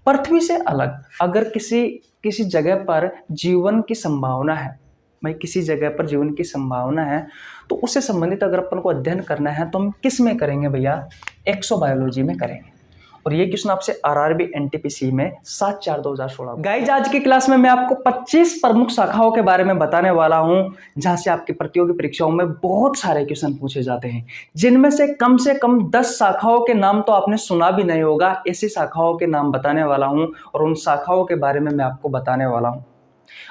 पृथ्वी से अलग अगर किसी जगह पर जीवन की संभावना है, भाई किसी जगह पर जीवन की संभावना है, तो उससे संबंधित अगर अपन को अध्ययन करना है तो हम किस में करेंगे भैया? एक्सोबायोलॉजी में करेंगे। और ये क्वेश्चन आपसे आरआरबी एनटीपीसी में 7/4/2016। गाइज आज की क्लास में मैं आपको 25 प्रमुख शाखाओं के बारे में बताने वाला हूं जहां से आपकी प्रतियोगी परीक्षाओं में बहुत सारे क्वेश्चन पूछे जाते हैं, जिनमें से कम 10 शाखाओं के नाम तो आपने सुना भी नहीं होगा। ऐसी शाखाओं के नाम बताने वाला हूं और उन शाखाओं के बारे में मैं आपको बताने वाला हूं।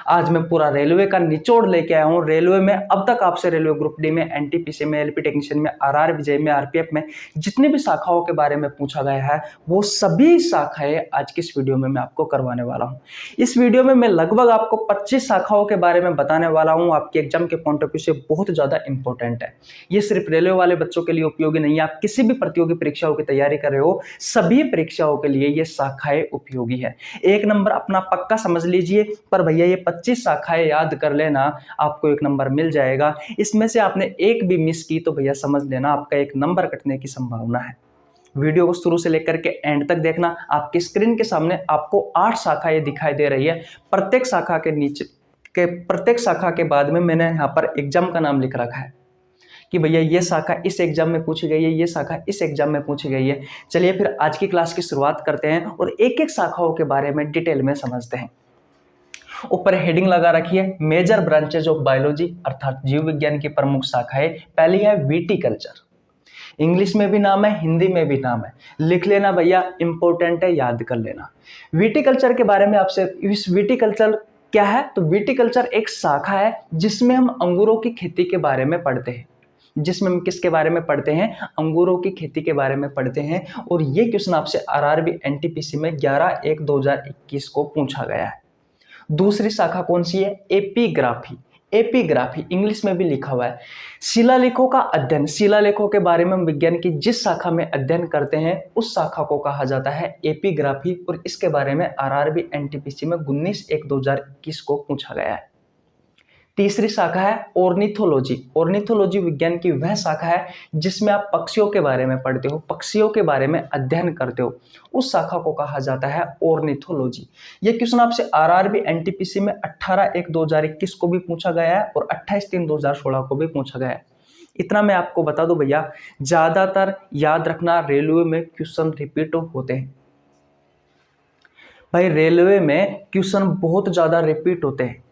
आज मैं पूरा रेलवे का निचोड़ लेके आया हूं। रेलवे में अब तक आपसे रेलवे ग्रुप डी में, एनटीपीसी में, एलपी टेक्नीशियन में, आरआरबी में, आरपीएफ में जितनी भी शाखाओं के बारे में पूछा गया है वो सभी शाखाएं आज की इस वीडियो में मैं आपको करवाने वाला हूं। इस वीडियो में मैं लगभग आपको 25 शाखाओं के बारे में बताने वाला हूं। आपके एग्जाम के पॉइंट ऑफ व्यू से बहुत ज्यादा इंपॉर्टेंट है। ये सिर्फ रेलवे वाले बच्चों के लिए उपयोगी नहीं है। आप किसी भी प्रतियोगी परीक्षाओं की तैयारी कर रहे हो, सभी परीक्षाओं के लिए ये शाखाएं उपयोगी है। एक नंबर अपना पक्का समझ लीजिए, पर भैया ये 25 शाखाएं याद कर लेना, आपको 1 नंबर मिल जाएगा। इसमें से आपने एक भी मिस की तो भैया समझ लेना आपका 1 नंबर कटने की संभावना है। वीडियो को शुरू से लेकर के एंड तक देखना। आपकी स्क्रीन के सामने आपको 8 शाखाएं दिखाई दे रही है। प्रत्येक शाखा के बाद में मैंने यहाँ पर एग्जाम का नाम लिख रखा है कि भैया ये शाखा इस एग्जाम में पूछी गई है, ये शाखा इस एग्जाम में पूछी गई है। चलिए फिर आज की क्लास की शुरुआत करते हैं और एक एक शाखाओं के बारे में डिटेल में समझते हैं। ऊपर हेडिंग लगा रखी है मेजर ब्रांचेज ऑफ बायोलॉजी, अर्थात जीव विज्ञान की प्रमुख शाखाएं। पहली है विटिकल्चर। इंग्लिश में भी नाम है, हिंदी में भी नाम है, लिख लेना भैया, इंपॉर्टेंट है, याद कर लेना। विटिकल्चर के बारे में आपसे, इस विटिकल्चर क्या है? तो विटिकल्चर एक शाखा है जिसमें हम अंगूरों की खेती के बारे में पढ़ते हैं। जिसमें हम किसके बारे में पढ़ते हैं? अंगूरों की खेती के बारे में पढ़ते हैं। और ये क्वेश्चन आपसे आरआरबी एनटीपीसी में 11/1/2021 को पूछा गया है। दूसरी शाखा कौन सी है? एपिग्राफी। एपिग्राफी इंग्लिश में भी लिखा हुआ है, शिलालेखों का अध्ययन। शिलालेखों के बारे में हम विज्ञान की जिस शाखा में अध्ययन करते हैं उस शाखा को कहा जाता है एपिग्राफी। और इसके बारे में आरआरबी एनटीपीसी में 19/1/2021 को पूछा गया है। तीसरी शाखा है ऑर्निथोलॉजी। ऑर्निथोलॉजी विज्ञान की वह शाखा है जिसमें आप पक्षियों के बारे में पढ़ते हो, पक्षियों के बारे में अध्ययन करते हो, उस शाखा को कहा जाता है ऑर्निथोलॉजी। यह क्वेश्चन आपसे आरआरबी एनटीपीसी में 18/1/2021 को भी पूछा गया है और 28/3/2016 को भी पूछा गया है। इतना मैं आपको बता दूं भैया, ज्यादातर याद रखना रेलवे में क्वेश्चन रिपीट होते हैं। भाई रेलवे में क्वेश्चन बहुत ज्यादा रिपीट होते हैं।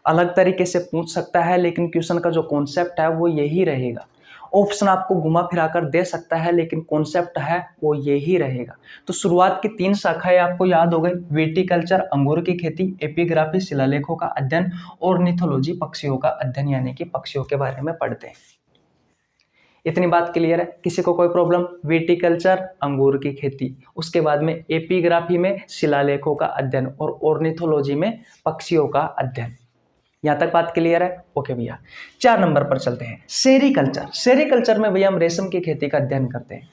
अलग तरीके से पूछ सकता है लेकिन क्वेश्चन का जो कॉन्सेप्ट है वो यही रहेगा। ऑप्शन आपको घुमा फिराकर दे सकता है लेकिन कॉन्सेप्ट है वो यही रहेगा। तो शुरुआत की 3 शाखाएं आपको याद हो गई, विटिकल्चर अंगूर की खेती, एपिग्राफी शिलालेखों का अध्ययन, और ऑर्निथोलॉजी पक्षियों का अध्ययन, यानी कि पक्षियों के बारे में पढ़ते हैं। इतनी बात क्लियर है? किसी को कोई प्रॉब्लम? विटिकल्चर अंगूर की खेती, उसके बाद में एपिग्राफी में शिलालेखों का अध्ययन और ऑर्निथोलॉजी में पक्षियों का अध्ययन। यहां तक बात क्लियर है? ओके भैया, 4 नंबर पर चलते हैं। सेरीकल्चर। सेरीकल्चर में भैया हम रेशम की खेती का अध्ययन करते हैं।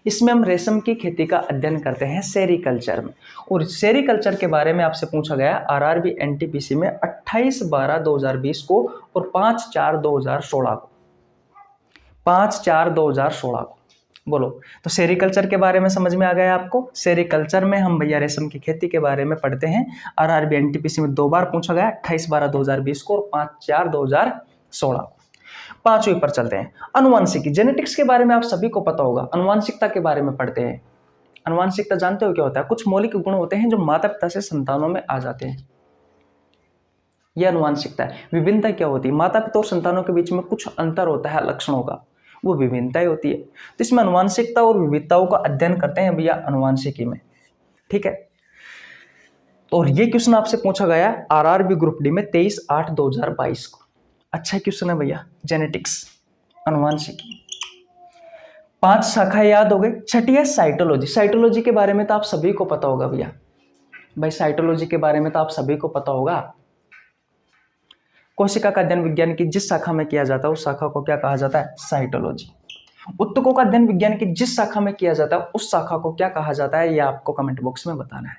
इसमें हम रेशम की खेती का अध्ययन करते हैं सेरीकल्चर में। और सेरीकल्चर के बारे में आपसे पूछा गया आरआरबी एनटीपीसी में 28/12/2020 को और 5/4/2016 को। 5/4/2016 को बोलो। तो सेरीकल्चर के बारे में समझ में आ गया आपको? सेरीकल्चर में हम भैया रेशम की खेती के बारे में पढ़ते हैं। आरआरबी एनटीपीसी में 2 बार पूछा गया, 28/12/2020 को और 5/4/2016 को। 5वीं पर चलते हैं, अनुवांशिकी। जेनेटिक्स के बारे में आप सभी को पता होगा, अनुवांशिकता के बारे में पढ़ते हैं। अनुवांशिकता जानते हो क्या होता है? कुछ मौलिक गुण होते हैं जो माता पिता से संतानों में आ जाते हैं, यह अनुवांशिकता है। विभिन्नता क्या होती है? माता पिता और संतानों के बीच में कुछ अंतर होता है लक्षणों का, वो विभिन्नताएं होती है। तो इसमें अनुवांशिकता और विविधताओं का अध्ययन करते हैं भैया अनुवांशिकी में, ठीक है। और ये क्वेश्चन आपसे पूछा गया आरआरबी ग्रुप डी में 23/8/2022 को। अच्छा क्वेश्चन है भैया, जेनेटिक्स अनुवांशिकी। 5 शाखाएं याद हो गई। छठी है साइटोलॉजी। साइटोलॉजी के बारे में तो आप सभी को पता होगा भैया, भाई साइटोलॉजी के बारे में तो आप सभी को पता होगा। कोशिका का अध्ययन विज्ञान की जिस शाखा में किया जाता है उस शाखा को क्या कहा जाता है? साइटोलॉजी। उत्तकों का अध्ययन विज्ञान की जिस शाखा में किया जाता है उस शाखा को क्या कहा जाता है? यह आपको कमेंट बॉक्स में बताना है।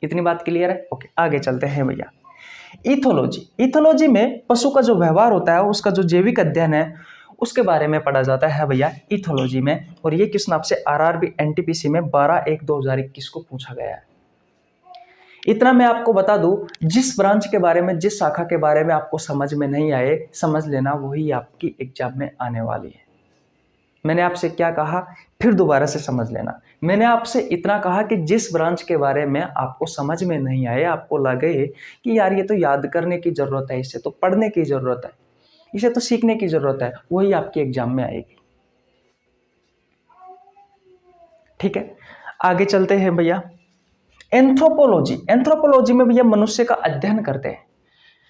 इतनी बात क्लियर है? ओके, आगे चलते हैं भैया। इथोलॉजी। इथोलॉजी में पशु का जो व्यवहार होता है, उसका जो जैविक अध्ययन है, उसके बारे में पढ़ा जाता है भैया इथोलॉजी में। और ये क्वेश्चन आपसे आरआरबी एनटीपीसी में 12/1/2021 को पूछा गया है। इतना मैं आपको बता दूं, जिस ब्रांच के बारे में, जिस शाखा के बारे में आपको समझ में नहीं आए, समझ लेना वही आपकी एग्जाम में आने वाली है। मैंने आपसे क्या कहा, फिर दोबारा से समझ लेना। मैंने आपसे इतना कहा कि जिस ब्रांच के बारे में आपको समझ में नहीं आए, आपको लगे कि यार ये तो याद करने की जरूरत है, इसे तो पढ़ने की जरूरत है, इसे तो सीखने की जरूरत है, वही आपकी एग्जाम में आएगी। ठीक है, आगे चलते हैं भैया। एंथ्रोपोलॉजी में भैया मनुष्य का अध्ययन करते हैं,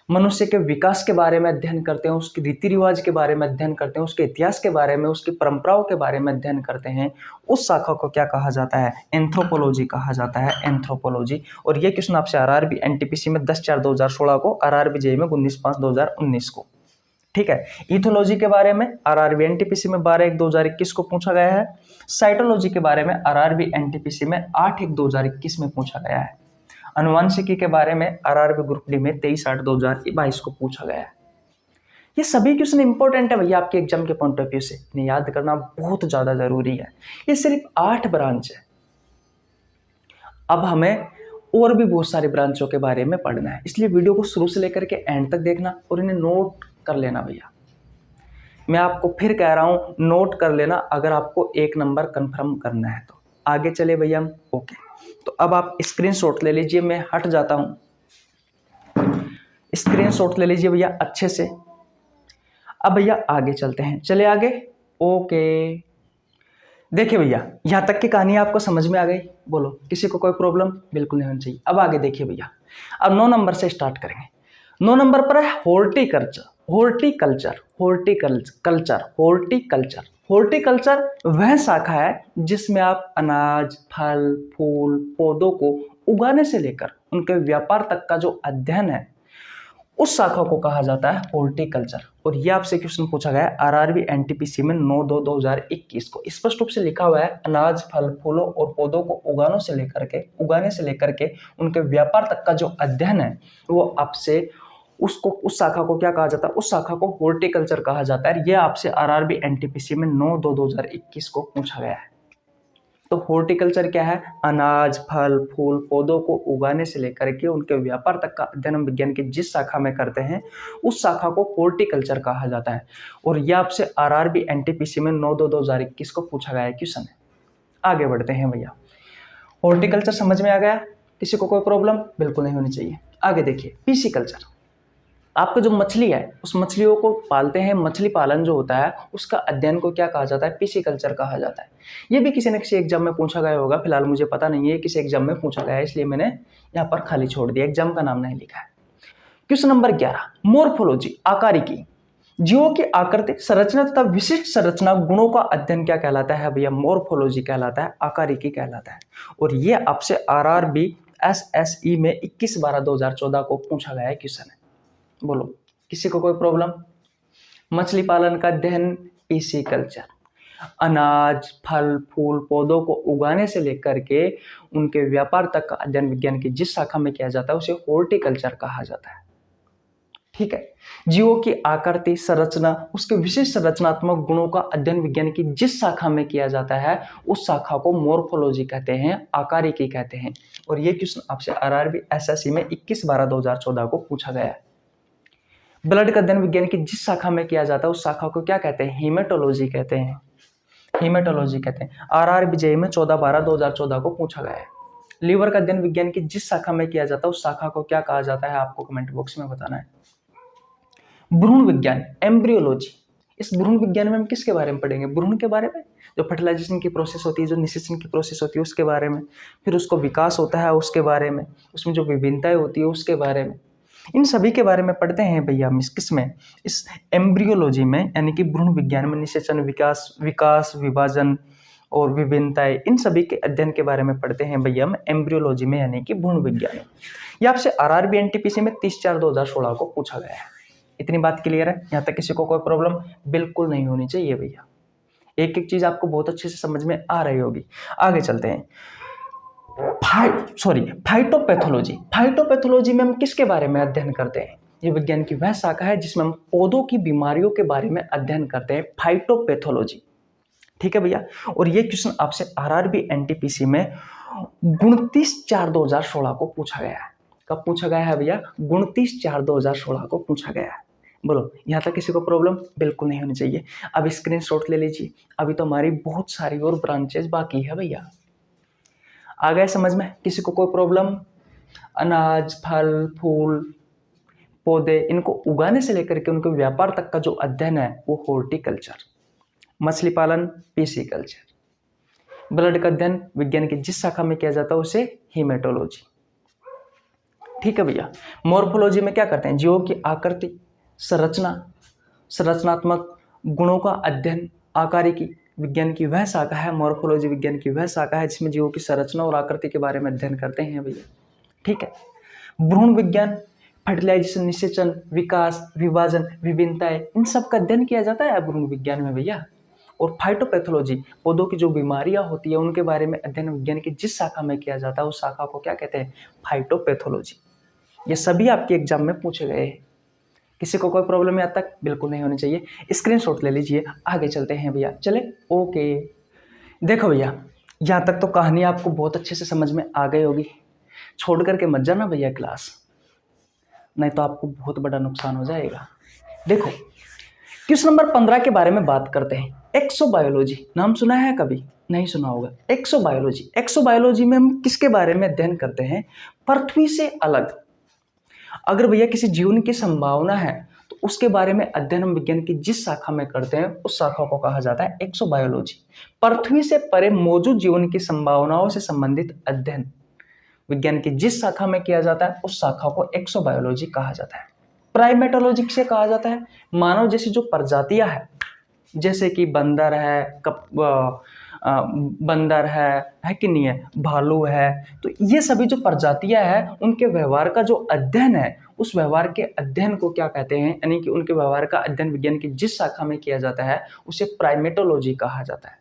मनुष्य के विकास के बारे में अध्ययन करते हैं, उसके रीति रिवाज के बारे में अध्ययन करते हैं, उसके इतिहास के बारे में, उसकी परंपराओं के बारे में अध्ययन करते हैं। उस शाखा को क्या कहा जाता है, एंथ्रोपोलॉजी कहा जाता है, एंथ्रोपोलॉजी। और ये क्वेश्चन आपसे आरआरबी एनटीपीसी में 10/4/2016 को, आरआरबी जेईई में 19/5/2019 को। ठीक है, इथोलॉजी के बारे में आरआरबी एनटीपीसी में 12/1/2021 को पूछा गया है। साइटोलॉजी के बारे में आरआरबी एनटीपीसी में 8/1/2021 में पूछा गया है। अनुवांशिकी के बारे में आरआरबी ग्रुप डी में 23/8/2022 को पूछा गया है। ये सभी क्वेश्चन इंपॉर्टेंट है भैया आपके एग्जाम के पॉइंट ऑफ व्यू से, इन्हें याद करना बहुत ज्यादा जरूरी है। ये सिर्फ 8 ब्रांच है, अब हमें और भी बहुत सारी ब्रांचों के बारे में पढ़ना है, इसलिए वीडियो को शुरू से लेकर के एंड तक देखना और इन्हें नोट कर लेना भैया। मैं आपको फिर कह रहा हूं, नोट कर लेना अगर आपको 1 नंबर कंफर्म करना है तो। आगे चले भैया हम। ओके, तो अब आप स्क्रीनशॉट ले लीजिए, मैं हट जाता हूं। स्क्रीनशॉट ले लीजिए भैया अच्छे से। अब भैया आगे चलते हैं, चले आगे। ओके, देखिए भैया यहां तक की कहानी आपको समझ में आ गई? बोलो, किसी को कोई प्रॉब्लम? बिल्कुल नहीं होनी चाहिए। अब आगे देखिए भैया, अब 9 नंबर से स्टार्ट करेंगे। 9 नंबर पर है हॉर्टिकल्चर। हॉर्टिकल्चर वह शाखा है जिसमें आप अनाज, फल, फूल, पौधों को उगाने से लेकर उनके व्यापार तक का जो अध्ययन है, उस शाखा को कहा जाता है हॉर्टिकल्चर। और यह आपसे क्वेश्चन पूछा गया है आरआरबी एनटीपीसी में 9/2/2021 को। स्पष्ट रूप से लिखा हुआ है अनाज, फल, फूलों और पौधों को उगाने से लेकर के उनके व्यापार तक का जो अध्ययन है, वो आपसे उस शाखा को क्या कहा जाता है? उस शाखा को हॉर्टिकल्चर कहा जाता है। यह आपसे आरआरबी एनटीपीसी में 9/2/2021 को पूछा गया है। तो हॉर्टिकल्चर क्या है? अनाज, फल, फूल, पौधों को उगाने से लेकर के उनके व्यापार तक का अध्ययन विज्ञान की जिस शाखा में करते हैं, उस शाखा को हॉर्टिकल्चर कहा जाता है। और यह आपसे आरआरबी एनटीपीसी में 9/2/2021 को पूछा गया है क्वेश्चन है। आगे बढ़ते हैं भैया। हॉर्टिकल्चर समझ में आ गया? किसी को कोई प्रॉब्लम? बिल्कुल नहीं होनी चाहिए। आगे देखिए, पीसीकल्चर। आपका जो मछली है, उस मछलियों को पालते हैं, मछली पालन जो होता है उसका अध्ययन को क्या कहा जाता है? पीसीकल्चर कहा जाता है। ये भी किसी न किसी एग्जाम में पूछा गया होगा, फिलहाल मुझे पता नहीं है किसी एग्जाम में पूछा गया है, इसलिए मैंने यहाँ पर खाली छोड़ दिया, एग्जाम का नाम नहीं लिखा है। क्वेश्चन नंबर 11, मोर्फोलॉजी, आकारिकी। जीवों की आकृति, संरचना तथा विशिष्ट संरचना गुणों का अध्ययन क्या कहलाता है भैया? मोर्फोलॉजी कहलाता है, आकारिकी कहलाता है। और ये आपसे आरआरबी एसएसई में 21/12/2014 को पूछा गया है क्वेश्चन है। बोलो, किसी को कोई प्रॉब्लम? मछली पालन का अध्ययन, पीसीकल्चर। अनाज, फल, फूल, पौधों को उगाने से लेकर के उनके व्यापार तक का अध्ययन विज्ञान की जिस शाखा में किया जाता है उसे हॉर्टिकल्चर कहा जाता है। ठीक है, जीवों की आकृति, संरचना, उसके विशिष्ट संरचनात्मक गुणों का अध्ययन विज्ञान की जिस शाखा में किया जाता है उस शाखा को मोर्फोलॉजी कहते हैं, आकारिकी कहते हैं। और ये क्वेश्चन आपसे आरआरबी एसएससी में 21/12/2014 को पूछा गया है। ब्लड का अध्ययन विज्ञान की जिस शाखा में किया जाता है उस शाखा को क्या कहते हैं? हीमेटोलॉजी कहते हैं, हीमेटोलॉजी कहते हैं। आरआरबी जेईई में 14/12/2014 को पूछा गया है। लीवर का अध्ययन विज्ञान की जिस शाखा में किया जाता है उस शाखा को क्या कहा जाता है? आपको कमेंट बॉक्स में बताना है। भ्रूण विज्ञान, एम्ब्रियोलॉजी। इस भ्रूण विज्ञान में हम किसके बारे में पढ़ेंगे? भ्रूण के बारे में, जो फर्टिलाइजेशन की प्रोसेस होती है, जो निषेचन की प्रोसेस होती है उसके बारे में, फिर उसको विकास होता है उसके बारे में, उसमें जो विभिन्नताएं होती है उसके बारे में, इन सभी के बारे में पढ़ते हैं भैया हम। किसमें? इस एम्ब्रियोलॉजी में, यानी कि भ्रूण विज्ञान में निषेचन, विकास, विभाजन और विभिन्नताएं, इन सभी के अध्ययन के बारे में पढ़ते हैं भैया हम एम्ब्रियोलॉजी में, यानी कि भ्रूण विज्ञान में। ये आपसे आरआरबी एनटीपीसी में 30/4/2016 को पूछा गया है। इतनी बात क्लियर है? यहाँ तक किसी को कोई प्रॉब्लम बिल्कुल नहीं होनी चाहिए भैया। एक एक चीज आपको बहुत अच्छे से समझ में आ रही होगी। आगे चलते हैं। फाइटोपैथोलॉजी। फाइटोपैथोलॉजी में हम किसके बारे में अध्ययन करते हैं? ये विज्ञान की वह शाखा है जिसमें हम पौधों की बीमारियों के बारे में अध्ययन करते हैं, फाइटोपैथोलॉजी। ठीक है भैया। और ये क्वेश्चन आपसे आरआरबी एनटीपीसी में 29/4/2016 को पूछा गया है। कब पूछा गया है भैया? 29/4/2016 को पूछा गया है। बोलो, यहाँ तक किसी को प्रॉब्लम बिल्कुल नहीं होनी चाहिए। अब स्क्रीनशॉट ले लीजिए, अभी तो हमारी बहुत सारी और ब्रांचेस बाकी है भैया। आ गए समझ में? किसी को कोई प्रॉब्लम? अनाज, फल, फूल, पौधे, इनको उगाने से लेकर के उनके व्यापार तक का जो अध्ययन है वो हॉर्टिकल्चर। मछली पालन पीसीकल्चर। ब्लड का अध्ययन विज्ञान की जिस शाखा में किया जाता है उसे हीमेटोलॉजी। ठीक है भैया। मॉर्फोलॉजी में क्या करते हैं? जीवों की आकृति, संरचना, संरचनात्मक गुणों का अध्ययन, आकारिकी विज्ञान की वह शाखा है, मॉर्फोलॉजी विज्ञान की वह शाखा है जिसमें जीवों की संरचना और आकृति के बारे में अध्ययन करते हैं भैया। ठीक है। भ्रूण विज्ञान, फर्टिलाइजेशन, निषेचन, विकास, विभाजन, विभिन्नताएं, इन सब का अध्ययन किया जाता है भ्रूण विज्ञान में भैया। और फाइटोपैथोलॉजी, पौधों की जो बीमारियां होती है उनके बारे में अध्ययन विज्ञान की जिस शाखा में किया जाता है उस शाखा को क्या कहते हैं? फाइटोपैथोलॉजी। ये सभी आपके एग्जाम में पूछे गए हैं। किसी को कोई प्रॉब्लम यहाँ तक बिल्कुल नहीं होनी चाहिए। स्क्रीनशॉट ले लीजिए, आगे चलते हैं भैया। चले, ओके। देखो भैया, यहाँ तक तो कहानी आपको बहुत अच्छे से समझ में आ गई होगी। छोड़ करके मत जाना भैया क्लास, नहीं तो आपको बहुत बड़ा नुकसान हो जाएगा। देखो, क्वेश्चन नंबर 15 के बारे में बात करते हैं। एक्सोबायोलॉजी, नाम सुना है कभी? नहीं सुना होगा। एक्सोबायोलॉजी, एक्सोबायोलॉजी में हम किसके बारे में अध्ययन करते हैं? पृथ्वी से अलग अगर भैया किसी जीवन की संभावना है तो उसके बारे में अध्ययन हम विज्ञान की जिस शाखा में करते हैं उस शाखा को कहा जाता है एक्सोबायोलॉजी। पृथ्वी से परे मौजूद जीवन की संभावनाओं से संबंधित अध्ययन विज्ञान की जिस शाखा में किया जाता है उस शाखा को एक्सोबायोलॉजी कहा जाता है। प्राइमेटोलॉजी किसे कहा जाता है? मानव जैसी जो प्रजातियां हैं, जैसे कि बंदर है, बंदर है कि नहीं है, भालू है, तो ये सभी जो प्रजातियां हैं उनके व्यवहार का जो अध्ययन है उस व्यवहार के अध्ययन को क्या कहते हैं? यानी कि उनके व्यवहार का अध्ययन विज्ञान की जिस शाखा में किया जाता है उसे प्राइमेटोलॉजी कहा जाता है।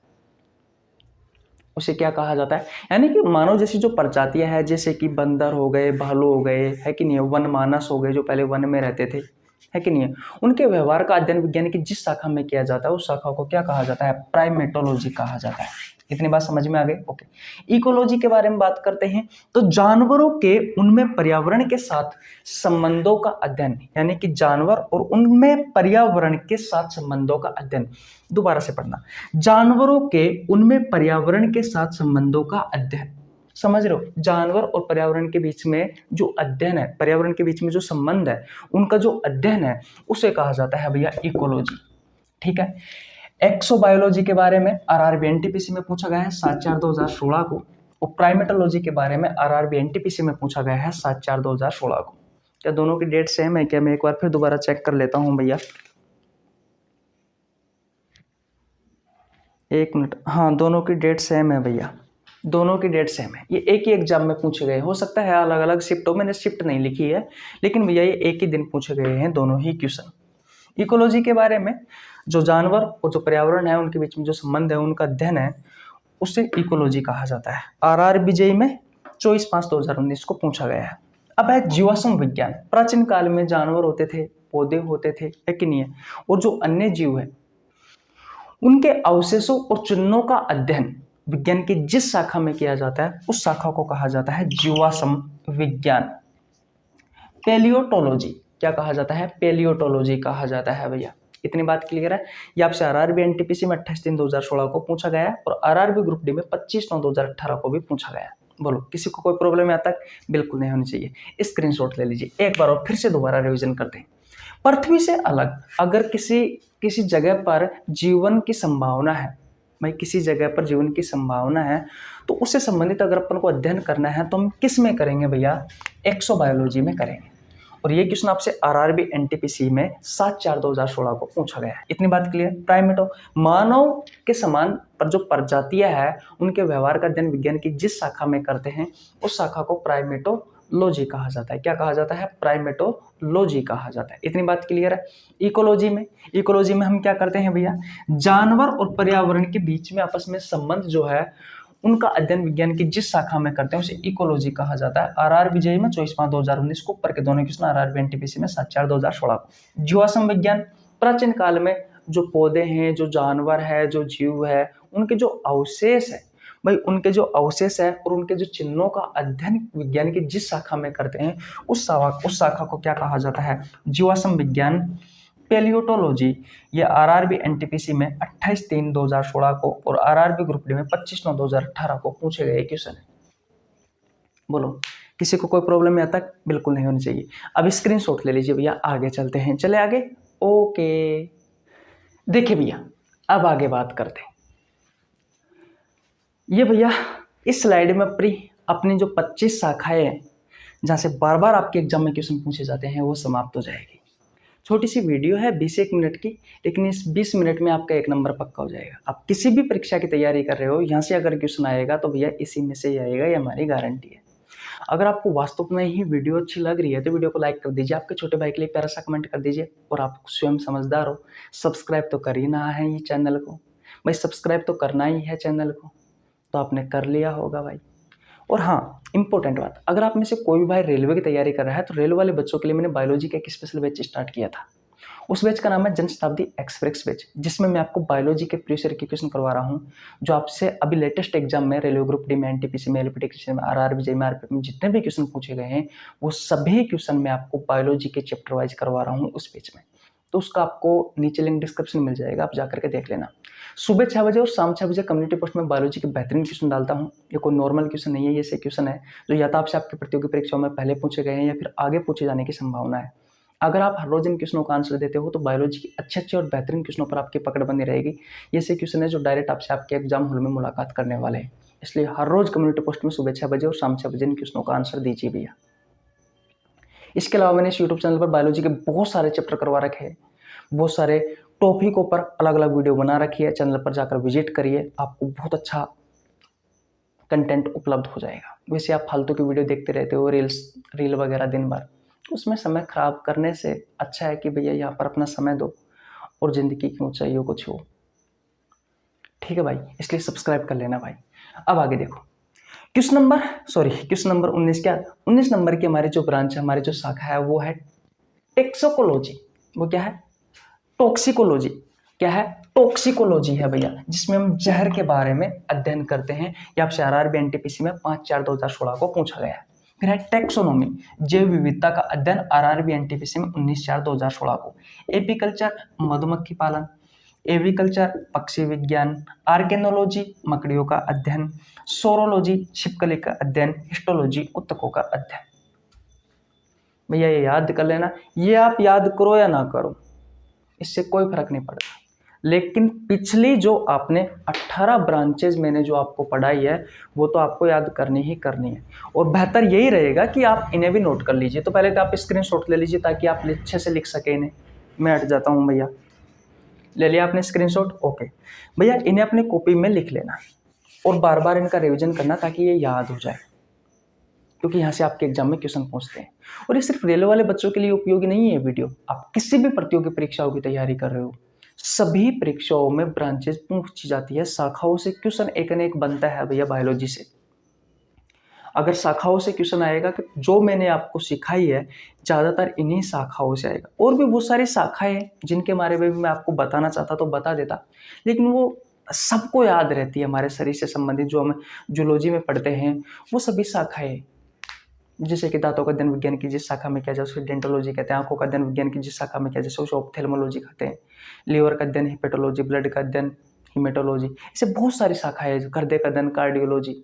उसे क्या कहा जाता है? यानी कि मानव जैसी जो प्रजातियां हैं, जैसे कि बंदर हो गए, भालू हो गए, है कि नहीं है, वनमानस हो गए जो पहले वन में रहते थे, है कि नहीं है, उनके व्यवहार का अध्ययन विज्ञान की जिस शाखा में किया जाता है उस शाखा को क्या कहा जाता है? प्राइमेटोलॉजी कहा जाता है। इतनी बात समझ में आ गई? ओके। इकोलॉजी के बारे में बात करते हैं तो जानवरों के उनमें पर्यावरण के साथ संबंधों का अध्ययन, यानी कि जानवर और उनमें पर्यावरण के साथ संबंधों का अध्ययन। दोबारा से पढ़ना, जानवरों के उनमें पर्यावरण के साथ संबंधों का अध्ययन। समझ रहे हो? जानवर और पर्यावरण के बीच में जो अध्ययन है, पर्यावरण के बीच में जो संबंध है, उनका जो अध्ययन है उसे कहा जाता है भैया इकोलॉजी। ठीक है। एक्सोबायोलॉजी के बारे में आरआरबी एनटीपीसी में पूछा गया है 7/4/2016 को, और प्राइमेटोलॉजी के बारे में आरआरबी एनटीपीसी में पूछा गया है 7/4/2016 को। क्या दोनों की डेट सेम है क्या? मैं एक बार फिर दोबारा चेक कर लेता हूं भैया, एक मिनट। हाँ, दोनों की डेट सेम है भैया, दोनों की डेट सेम है। ये एक ही एग्जाम में पूछे गए, हो सकता है अलग अलग शिफ्ट हो, मैंने शिफ्ट नहीं लिखी है, लेकिन भैया ये एक ही दिन पूछे गए हैं दोनों ही क्वेश्चन। इकोलॉजी के बारे में जो जानवर और जो पर्यावरण है उनके बीच में जो संबंध है, उनका अध्ययन है, उसे इकोलॉजी कहा जाता है। आरआरबी जेईई में 24/5/2019 को पूछा गया है। अब है जीवाश्म विज्ञान। प्राचीन काल में जानवर होते थे, पौधे होते थे, है कि नहीं है, और जो अन्य जीव है उनके अवशेषों और चिन्हों का अध्ययन विज्ञान की जिस शाखा में किया जाता है उस शाखा को कहा जाता है जीवाश्म विज्ञान। पेलियोटोलॉजी क्या कहा जाता है? पेलियोटोलॉजी कहा जाता है भैया। इतनी बात क्लियर है? ये आपसे आरआरबी एनटीपीसी में 28/3/2016 को पूछा गया है और आरआरबी ग्रुप डी में 25/9/2018 को भी पूछा गया है। बोलो, किसी को कोई प्रॉब्लम यहाँ तक बिल्कुल नहीं होनी चाहिए। स्क्रीनशॉट ले लीजिए एक बार और फिर से दोबारा रिवीजन करते हैं। पृथ्वी से अलग अगर किसी जगह पर जीवन की संभावना है, भाई किसी जगह पर जीवन की संभावना है, तो उससे संबंधित अगर अपन को अध्ययन करना है तो हम किस में करेंगे भैया? एक्सोबायोलॉजी में करेंगे। और ये क्वेश्चन आपसे आरआरबी एनटीपीसी में 7/4/2016 को पूछा गया है। इतनी बात क्लियर? प्राइमेटो, मानव के समान पर जो प्रजातियां हैं उनके व्यवहार का अध्ययन विज्ञान की जिस शाखा में करते हैं उस शाखा को प्राइमेटोलॉजी कहा जाता है। क्या कहा जाता है? प्राइमेटोलॉजी कहा जाता है। इतनी बात क्लियर है? इकोलॉजी में हम क्या करते हैं भैया? जानवर और पर्यावरण के बीच में आपस में संबंध जो है उनका अध्ययन विज्ञान की जिस शाखा में करते हैं उसे इकोलॉजी कहा जाता है। आरआरबी जेईई में 24/5/2019 को, ऊपर के दोनों क्वेश्चन आरआरबी एनटीपीसी में 7/4/2016 को। जीवाश्म विज्ञान, प्राचीन काल में जो पौधे हैं, जो जानवर है, जो जीव है, उनके जो अवशेष है भाई, उनके जो अवशेष है और उनके जो चिन्हों का अध्ययन विज्ञान की जिस शाखा में करते हैं उस शाखा को क्या कहा जाता है? जीवाश्म विज्ञान। पैलियोटोलॉजी, ये आरआरबी एनटीपीसी में 28/3/2016 को और आरआरबी ग्रुप डी में 25/9/2018 को पूछे गए क्वेश्चन है। बोलो, किसी को कोई प्रॉब्लम यहाँ तक? बिल्कुल नहीं होनी चाहिए। अब स्क्रीनशॉट ले लीजिए भैया, आगे चलते हैं। चले आगे। ओके, देखिए भैया, अब आगे बात करते हैं। ये भैया इस स्लाइड में अपनी जो 25 शाखाएं हैं जहाँ से बार बार आपके एग्जाम में क्वेश्चन पूछे जाते हैं वो समाप्त हो जाएगी। छोटी सी वीडियो है 20-1 मिनट की, लेकिन इस 20 मिनट में आपका 1 नंबर पक्का हो जाएगा। आप किसी भी परीक्षा की तैयारी कर रहे हो, यहाँ से अगर क्वेश्चन आएगा तो भैया इसी में से ही आएगा, ये हमारी गारंटी है। अगर आपको वास्तव में ही वीडियो अच्छी लग रही है तो वीडियो को लाइक कर दीजिए, आपके छोटे भाई के लिए प्यारा सा कमेंट कर दीजिए, और आप स्वयं समझदार हो, सब्सक्राइब तो कर ही ना है ये चैनल को भाई, सब्सक्राइब तो करना ही है चैनल को, तो आपने कर लिया होगा भाई। और हाँ, इंपॉर्टेंट बात, अगर आप में से कोई भी भाई रेलवे की तैयारी कर रहा है तो रेलवे वाले बच्चों के लिए मैंने बायोलॉजी का एक स्पेशल बैच स्टार्ट किया था। उस बैच का नाम है जनशताब्दी एक्सप्रेस बैच, जिसमें मैं आपको बायोलॉजी के प्रीवियस ईयर के क्वेश्चन करवा रहा हूँ, जो आपसे अभी लेटेस्ट एग्जाम में रेलवे ग्रुप डी में, एनटीपीसी में, एलपीटी में, आरआरबी जेईई में, आरपीएफ में जितने भी क्वेश्चन पूछे गए हैं वो सभी क्वेश्चन मैं आपको बायोलॉजी के चैप्टर वाइज करवा रहा हूँ उस बैच में। तो उसका आपको नीचे लिंक डिस्क्रिप्शन मिल जाएगा, आप जाकर के देख लेना। सुबह 6 बजे और शाम 6 बजे कम्युनिटी पोस्ट में बायोलॉजी के बेहतरीन क्वेश्चन डालता हूँ। ये कोई नॉर्मल क्वेश्चन नहीं है, ये ऐसे क्वेश्चन है जो या तो आपसे आपकी प्रतियोगी परीक्षाओं में पहले पूछे गए हैं या फिर आगे पूछे जाने की संभावना है। अगर आप हर रोज इन क्वेश्चनों का आंसर देते हो तो बायोलॉजी के अच्छे और बेहतरीन क्वेश्चनों पर आपकी पकड़ बनी रहेगी। ये ऐसे क्वेश्चन है जो डायरेक्ट आपसे आपके एग्जाम हॉल में मुलाकात करने वाले हैं, इसलिए हर रोज कम्युनिटी पोस्ट में सुबह 6 बजे और शाम 6 बजे इन क्वेश्चनों का आंसर दीजिए भैया। इसके अलावा मैंने इस यूट्यूब चैनल पर बायोलॉजी के बहुत सारे चैप्टर करवा रखे हैं, बहुत सारे टॉपिकों पर अलग अलग वीडियो बना रखी है। चैनल पर जाकर विजिट करिए, आपको बहुत अच्छा कंटेंट उपलब्ध हो जाएगा। वैसे आप फालतू की वीडियो देखते रहते हो, रील वगैरह दिन भर, उसमें समय खराब करने से अच्छा है कि भैया यहाँ पर अपना समय दो और ज़िंदगी की ऊंचाइयों को छुओ। ठीक है भाई, इसलिए सब्सक्राइब कर लेना भाई। अब आगे देखो, क्वेश्चन नंबर 19, क्या 19 नंबर की हमारी जो ब्रांच है, हमारी जो शाखा है वो है टेक्सोकोलॉजी। वो क्या है? टॉक्सिकोलॉजी। क्या है? टॉक्सिकोलॉजी है भैया, जिसमें हम जहर के बारे में अध्ययन करते हैं। ये आपसे आरआरबी एनटीपीसी में 5/4/2016 को पूछा गया है। फिर है टैक्सोनॉमी, जैव विविधता का अध्ययन, आरआरबी एनटीपीसी में 19/4/2016 को। एपीकल्चर, मधुमक्खी पालन। एविकल्चर, पक्षी विज्ञान। आर्गेनोलॉजी, मकड़ियों का अध्ययन। सोरोलॉजी, छिपकली का अध्ययन। हिस्टोलॉजी, उत्तकों का अध्ययन। भैया ये याद कर लेना, ये आप याद करो या ना करो इससे कोई फर्क नहीं पड़ता, लेकिन पिछली जो आपने 18 ब्रांचेज मैंने जो आपको पढ़ाई है वो तो आपको याद करनी ही करनी है। और बेहतर यही रहेगा कि आप इन्हें भी नोट कर लीजिए। तो पहले तो आप स्क्रीनशॉट ले लीजिए ताकि आप अच्छे से लिख सकें इन्हें। मैं हट जाता हूँ भैया, ले लिया आपने स्क्रीनशॉट? ओके भैया, इन्हें अपनी कॉपी में लिख लेना और बार बार इनका रिविजन करना ताकि ये याद हो जाए, क्योंकि यहाँ से आपके एग्जाम में क्वेश्चन पूछते हैं। और ये सिर्फ रेलवे वाले बच्चों के लिए उपयोगी नहीं है वीडियो, आप किसी भी प्रतियोगी परीक्षाओं की तैयारी कर रहे हो, सभी परीक्षाओं में ब्रांचेज पूछी जाती है, शाखाओं से क्वेश्चन एक न एक बनता है भैया बायोलॉजी से। अगर शाखाओं से क्वेश्चन आएगा कि जो मैंने आपको सिखाई है ज़्यादातर इन्हीं शाखाओं से आएगा। और भी बहुत सारी शाखाएं हैं जिनके बारे में भी मैं आपको बताना चाहता तो बता देता, लेकिन वो सबको याद रहती है। हमारे शरीर से संबंधित जो हम जूलॉजी में पढ़ते हैं वो सभी शाखाएं, जैसे कि दांतों का अध्ययन विज्ञान की जिस शाखा में किया जाए उसे डेंटोलॉजी कहते हैं। आंखों का अध्ययन विज्ञान की जिस शाखा में किया जाए उसे ऑप्थेल्मोलॉजी कहते हैं। लीवर का अध्ययन हिपेटोलॉजी, ब्लड का अध्ययन हीमेटोलॉजी, ऐसे बहुत सारी शाखाएं हैं। हृदय का अध्ययन कार्डियोलॉजी,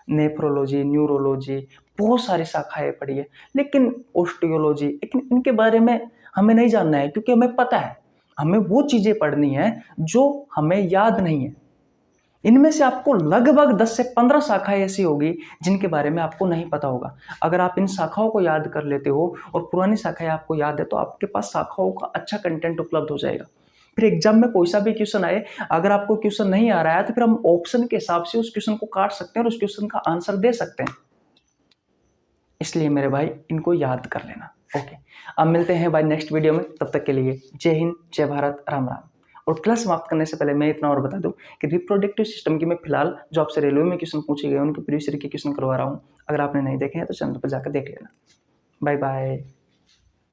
नेफ्रोलॉजी, न्यूरोलॉजी, बहुत सारी शाखाएं पढ़ी है। लेकिन ऑस्टियोलॉजी, लेकिन इनके बारे में हमें नहीं जानना है, क्योंकि हमें पता है हमें वो चीज़ें पढ़नी है जो हमें याद नहीं है। इनमें से आपको लगभग 10 से 15 शाखाएं ऐसी होगी जिनके बारे में आपको नहीं पता होगा। अगर आप इन शाखाओं को याद कर लेते हो और पुरानी शाखाएं आपको याद है तो आपके पास शाखाओं का अच्छा कंटेंट उपलब्ध हो जाएगा। फिर एग्जाम में कोई सा भी क्वेश्चन आए, अगर आपको क्वेश्चन नहीं आ रहा है तो फिर हम ऑप्शन के हिसाब से उस क्वेश्चन को काट सकते हैं और उस क्वेश्चन का आंसर दे सकते हैं। इसलिए मेरे भाई इनको याद कर लेना। ओके, अब मिलते हैं भाई नेक्स्ट वीडियो में, तब तक के लिए जय हिंद, जय भारत, राम राम। और क्लास समाप्त करने से पहले मैं इतना और बता दूं कि रिप्रोडक्टिव सिस्टम की मैं फिलहाल जो आपसे रेलवे में क्वेश्चन पूछे गए उनके प्रीवियस ईयर के क्वेश्चन करवा रहा हूँ। अगर आपने नहीं देखे हैं तो चैनल पर जाकर देख लेना। Bye bye.